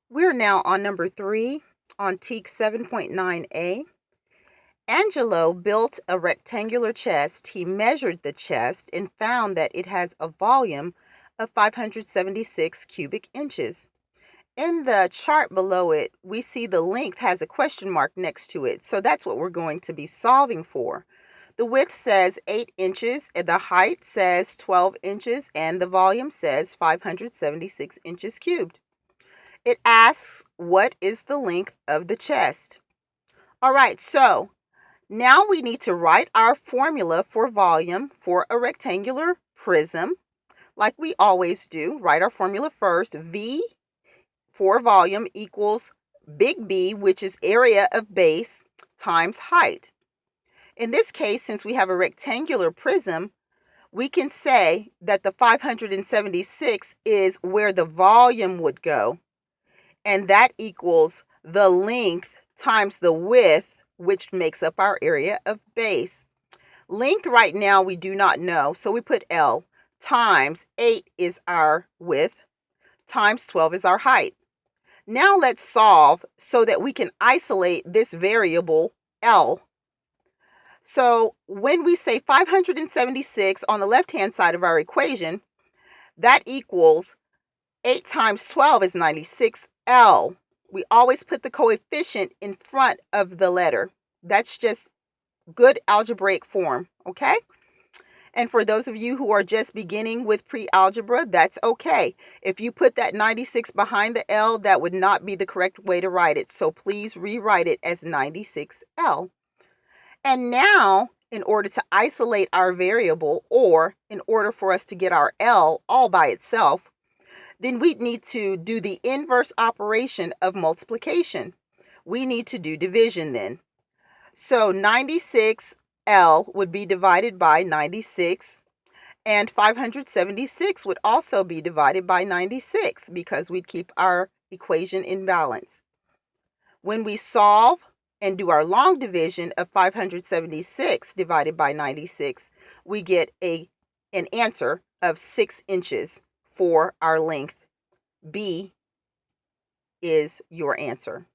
We're now on number 3 on TEK 7.9a. Angelo built a rectangular chest. He measured the chest and found that it has a volume of 576 cubic inches. In the chart below it, we see the length has a question mark next to it. So that's what we're going to be solving for. The width says 8 inches, and the height says 12 inches, and the volume says 576 inches cubed. It asks, what is the length of the chest? All right, so now we need to write our formula for volume for a rectangular prism, like we always do. Write our formula first. V for volume equals big B, which is area of base, times height. In this case, since we have a rectangular prism, we can say that the 576 is where the volume would go. And that equals the length times the width, which makes up our area of base. Length right now we do not know, so we put L, times 8 is our width, times 12 is our height. Now let's solve so that we can isolate this variable L. So when we say 576 on the left-hand side of our equation, that equals 8 times 12 is 96L. We always put the coefficient in front of the letter. That's just good algebraic form, okay? And for those of you who are just beginning with pre-algebra, that's okay. If you put that 96 behind the L, that would not be the correct way to write it. So please rewrite it as 96L. And now, in order to isolate our variable, or in order for us to get our L all by itself, then we need to do the inverse operation of multiplication. We need to do division then. So 96L would be divided by 96, and 576 would also be divided by 96 because we'd keep our equation in balance. When we solve and do our long division of 576 divided by 96, we get an answer of 6 inches for our length. B is your answer.